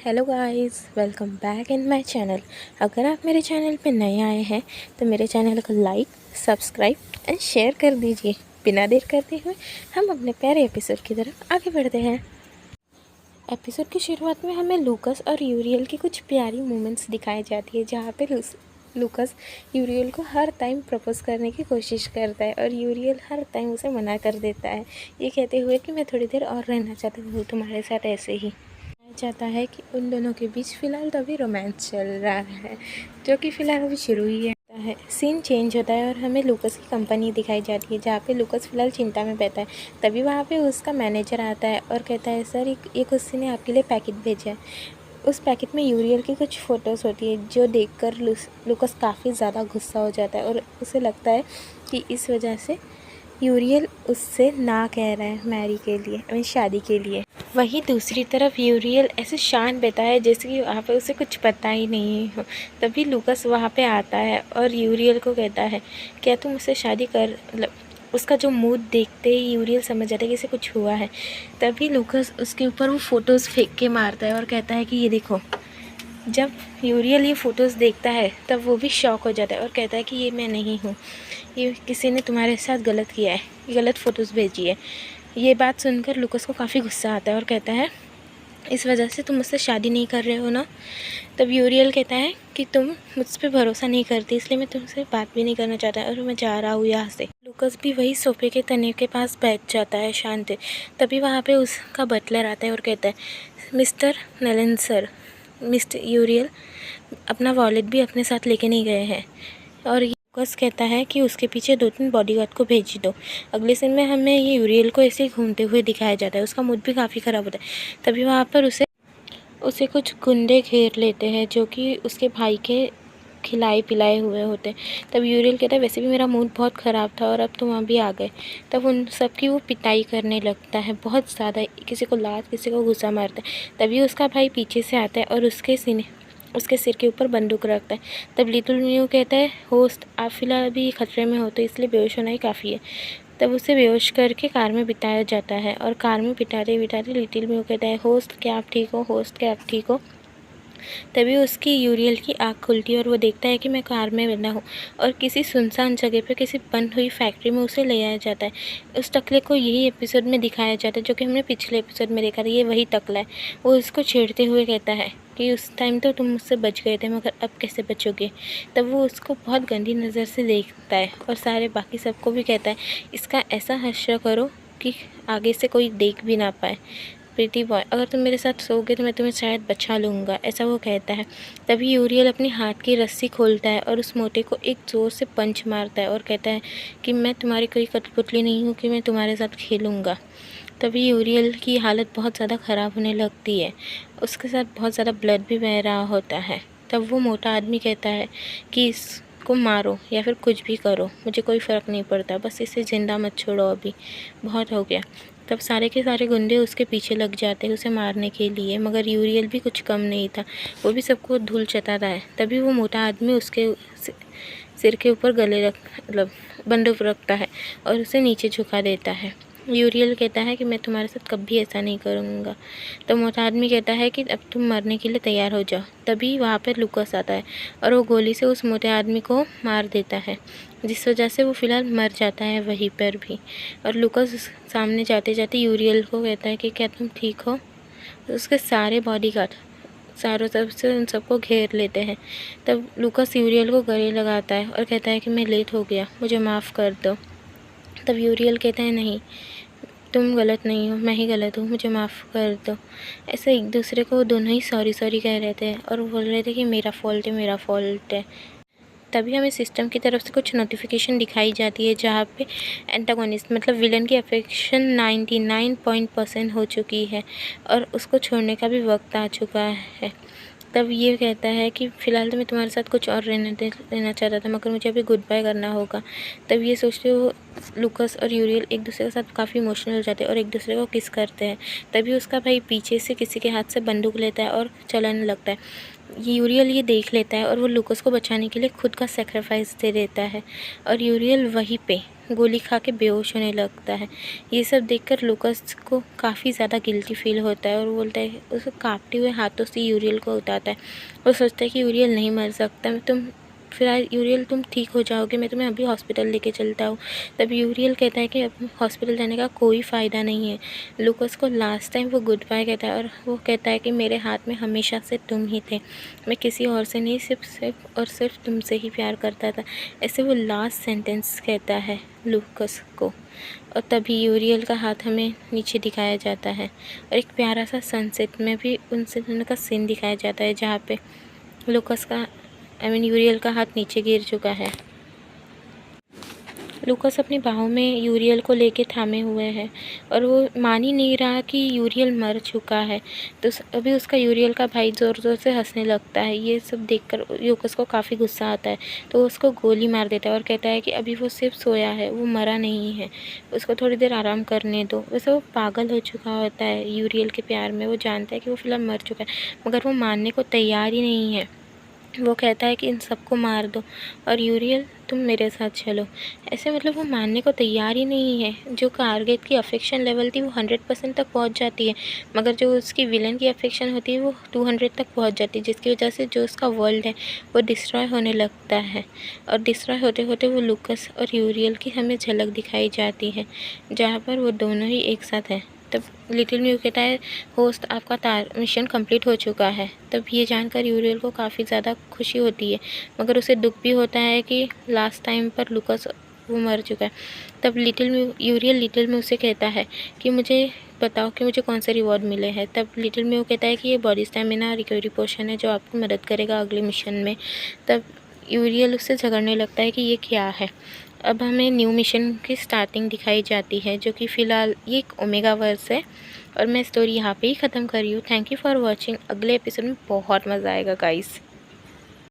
Hello guys, welcome back in my channel. अगर आप मेरे चैनल पे नए आए हैं तो मेरे चैनल को लाइक, सब्सक्राइब एंड शेयर कर दीजिए। बिना देर करते हुए हम अपने प्यारे एपिसोड की तरफ आगे बढ़ते हैं। एपिसोड की शुरुआत में हमें लूकस और यूरियल की कुछ प्यारी मोमेंट्स दिखाई जाती है, जहाँ पे लूकस यूरियल को हर टाइम प्रपोज करने की कोशिश करता है और यूरियल हर टाइम उसे मना कर देता है, ये कहते हुए कि मैं थोड़ी देर और रहना चाहता हूँ तुम्हारे साथ ऐसे ही। चाहता है कि उन दोनों के बीच फ़िलहाल तो अभी रोमांस चल रहा है, जो कि फ़िलहाल अभी शुरू ही है। सीन चेंज होता है और हमें लूकस की कंपनी दिखाई जाती है, जहाँ पे लूकस फ़िलहाल चिंता में रहता है। तभी वहाँ पे उसका मैनेजर आता है और कहता है, सर एक किसी ने आपके लिए पैकेट भेजा है। उस पैकेट में यूरियल की कुछ फ़ोटोज़ होती है, जो देखकर लूकस काफ़ी ज़्यादा गुस्सा हो जाता है और उसे लगता है कि इस वजह से यूरियल उससे ना कह रहा है मैरी के लिए, शादी के लिए। वहीं दूसरी तरफ यूरियल ऐसे शांत बैठा है जैसे कि वहाँ पे उसे कुछ पता ही नहीं हो। तभी लूकस वहाँ पे आता है और यूरियल को कहता है, क्या तुम मुझसे शादी कर, मतलब उसका जो मूड देखते ही यूरियल समझ जाता है कि इसे कुछ हुआ है। तभी लूकस उसके ऊपर वो फ़ोटोज़ फेंक के मारता है और कहता है कि ये देखो। जब यूरियल ये फ़ोटोज़ देखता है तब वो भी शॉक हो जाता है और कहता है कि ये मैं नहीं हूँ, ये किसी ने तुम्हारे साथ गलत किया है, गलत फ़ोटोज़ भेजी है। ये बात सुनकर लूकस को काफ़ी गुस्सा आता है और कहता है, इस वजह से तुम मुझसे शादी नहीं कर रहे हो ना। तब यूरियल कहता है कि तुम मुझ पर भरोसा नहीं करती, इसलिए मैं तुमसे बात भी नहीं करना चाहता और मैं जा रहा हूँ यहाँ से। लूकस भी वही सोफे के तने के पास बैठ जाता है शांत। तभी वहाँ पे उसका बटलर आता है और कहता है, मिस्टर नलन सर, मिस्टर यूरियल अपना वॉलेट भी अपने साथ लेके नहीं गए हैं। और लूकस कहता है कि उसके पीछे 2-3 बॉडीगार्ड को भेज दो। अगले सीन में हमें ये यूरियल को ऐसे ही घूमते हुए दिखाया जाता है, उसका मूड भी काफ़ी ख़राब होता है। तभी वहाँ पर उसे कुछ गुंडे घेर लेते हैं, जो कि उसके भाई के खिलाए पिलाए हुए होते हैं। तब यूरियल कहता है, वैसे भी मेरा मूड बहुत ख़राब था और अब तुम अभी आ गए। तब उन सब की वो पिटाई करने लगता है बहुत ज़्यादा, किसी को लात, किसी को घुसा मारता है। तभी उसका भाई पीछे से आता है और उसके सिर के ऊपर बंदूक रखता है। तब लिटिल मियो कहता है, होस्ट आप फ़िलहाल अभी खतरे में हो, तो इसलिए बेहोश होना ही काफ़ी है। तब उसे बेहोश करके कार में बिठाया जाता है और कार में बिठाते बिठाते लिटिल मियो कहता है, होस्ट क्या आप ठीक हो, होस्ट क्या आप ठीक हो। तभी उसकी यूरियल की आँख खुलती है और वो देखता है कि मैं कार में बंधा हूँ और किसी सुनसान जगह पर किसी बंद हुई फैक्ट्री में उसे ले आया जाता है। उस टकले को यही एपिसोड में दिखाया जाता है, जो कि हमने पिछले एपिसोड में देखा था। ये वही टकला है। वो उसको छेड़ते हुए कहता है कि उस टाइम तो तुम मुझसे बच गए थे, मगर अब कैसे बचोगे। तब वो उसको बहुत गंदी नज़र से देखता है और सारे बाकी सबको भी कहता है, इसका ऐसा हश्र करो कि आगे से कोई देख भी ना पाए। प्रीति बॉय, अगर तुम मेरे साथ सोओगे तो मैं तुम्हें शायद बचा लूँगा, ऐसा वो कहता है। तभी यूरियल अपनी हाथ की रस्सी खोलता है और उस मोटे को एक ज़ोर से पंच मारता है और कहता है कि मैं तुम्हारी कोई कठपुतली नहीं हूँ कि मैं तुम्हारे साथ खेलूँगा। तभी यूरियल की हालत बहुत ज़्यादा ख़राब होने लगती है, उसके साथ बहुत ज़्यादा ब्लड भी बह रहा होता है। तब वो मोटा आदमी कहता है कि इसको मारो या फिर कुछ भी करो, मुझे कोई फ़र्क नहीं पड़ता, बस इसे ज़िंदा मत छोड़ो, अभी बहुत हो गया। तब सारे के सारे गुंडे उसके पीछे लग जाते हैं उसे मारने के लिए, मगर यूरियल भी कुछ कम नहीं था, वो भी सबको धूल चटाता है। तभी वो मोटा आदमी उसके सिर के ऊपर मतलब बंदूक रखता है और उसे नीचे झुका देता है। यूरियल कहता है कि मैं तुम्हारे साथ कभी ऐसा नहीं करूँगा। तो मोटा आदमी कहता है कि अब तुम मरने के लिए तैयार हो जाओ। तभी वहाँ पर लूकस आता है और वो गोली से उस मोटे आदमी को मार देता है, जिस वजह से वो फ़िलहाल मर जाता है वहीं पर भी। और लूकस सामने जाते जाते यूरियल को कहता है कि क्या तुम ठीक हो। तो उसके सारे बॉडीगार्ड चारों तरफ से उन सबको घेर लेते हैं। तब लूकस यूरियल को गले लगाता है और कहता है कि मैं लेट हो गया, मुझे माफ़ कर दो। तब यूरियल कहता है, नहीं तुम गलत नहीं हो, मैं ही गलत हूँ, मुझे माफ़ कर दो। ऐसे एक दूसरे को दोनों ही सॉरी सॉरी कह रहे थे और बोल रहे थे कि मेरा फ़ॉल्ट है, मेरा फ़ॉल्ट है। तभी हमें सिस्टम की तरफ से कुछ नोटिफिकेशन दिखाई जाती है, जहाँ पे एंटागोनिस्ट मतलब विलन की अफेक्शन 99% हो चुकी है और उसको छोड़ने का भी वक्त आ चुका है। तब ये कहता है कि फ़िलहाल तो मैं तुम्हारे साथ कुछ और रहना चाहता था, मगर मुझे अभी गुड बाय करना होगा। तब ये सोचते हो लूकस और यूरियल एक दूसरे के साथ काफ़ी इमोशनल हो जाते हैं और एक दूसरे को किस करते हैं। तभी उसका भाई पीछे से किसी के हाथ से बंदूक लेता है और चलाने लगता है। यूरियल ये देख लेता है और वो लूकस को बचाने के लिए खुद का सेक्रीफाइस दे देता है और यूरियल वहीं पे गोली खा के बेहोश होने लगता है। ये सब देखकर लूकस को काफ़ी ज़्यादा गिल्टी फील होता है और वो बोलता है, उसे काँपते हुए हाथों से यूरियल को उठाता है। वो सोचता है कि यूरियल नहीं मर सकता, फिलहाल यूरियल तुम ठीक हो जाओगे, मैं तुम्हें अभी हॉस्पिटल लेके चलता हूँ। तब यूरियल कहता है कि अब हॉस्पिटल जाने का कोई फ़ायदा नहीं है। लूकस को लास्ट टाइम वो गुड बाय कहता है और वो कहता है कि मेरे हाथ में हमेशा से तुम ही थे, मैं किसी और से नहीं, सिर्फ तुमसे ही प्यार करता था। ऐसे वो लास्ट सेंटेंस कहता है लूकस को। और तभी यूरियल का हाथ हमें नीचे दिखाया जाता है और एक प्यारा सा सनसेट में भी उनसे दोनों का सीन दिखाया जाता है, जहाँ पे लूकस का यूरियल का हाथ नीचे गिर चुका है। लूकस अपनी बाहों में यूरियल को लेके थामे हुए है और वो मान ही नहीं रहा कि यूरियल मर चुका है। तो अभी उसका यूरियल का भाई ज़ोर ज़ोर से हंसने लगता है। ये सब देखकर लूकस को काफ़ी गुस्सा आता है, तो वो उसको गोली मार देता है और कहता है कि अभी वो सिर्फ सोया है, वो मरा नहीं है, उसको थोड़ी देर आराम करने दो। वैसे वो पागल हो चुका होता है यूरियल के प्यार में। वो जानता है कि वो फ़िलहाल मर चुका है, मगर वो मानने को तैयार ही नहीं है। वो कहता है कि इन सबको मार दो और यूरियल तुम मेरे साथ चलो। ऐसे वो मानने को तैयार ही नहीं है। जो कारगिल की अफेक्शन लेवल थी वो 100% तक पहुंच जाती है, मगर जो उसकी विलन की अफेक्शन होती है वो 200 तक पहुंच जाती है, जिसकी वजह से जो उसका वर्ल्ड है वो डिस्ट्रॉय होने लगता है। और डिस्ट्रॉय होते होते वो लूकस और यूरियल की हमें झलक दिखाई जाती है, जहाँ पर वो दोनों ही एक साथ हैं। तब लिटिल म्यू कहता है, होस्ट आपका मिशन कंप्लीट हो चुका है। तब ये जानकर यूरियल को काफ़ी ज़्यादा खुशी होती है, मगर उसे दुख भी होता है कि लास्ट टाइम पर लूकस वो मर चुका है। तब यूरियल लिटिल म्यू से कहता है कि मुझे बताओ कि मुझे कौन से रिवॉर्ड मिले हैं। तब लिटिल म्यू कहता है कि ये बॉडी स्टैमिना रिकवरी पोशन है जो आपको मदद करेगा अगले मिशन में। तब यूरियल उससे झगड़ने लगता है कि ये क्या है। अब हमें न्यू मिशन की स्टार्टिंग दिखाई जाती है, जो कि फ़िलहाल ये एक ओमेगा वर्स है और मैं स्टोरी यहाँ पे ही ख़त्म कर रही हूँ। Thank you for watching. अगले एपिसोड में बहुत मज़ा आएगा गाइस।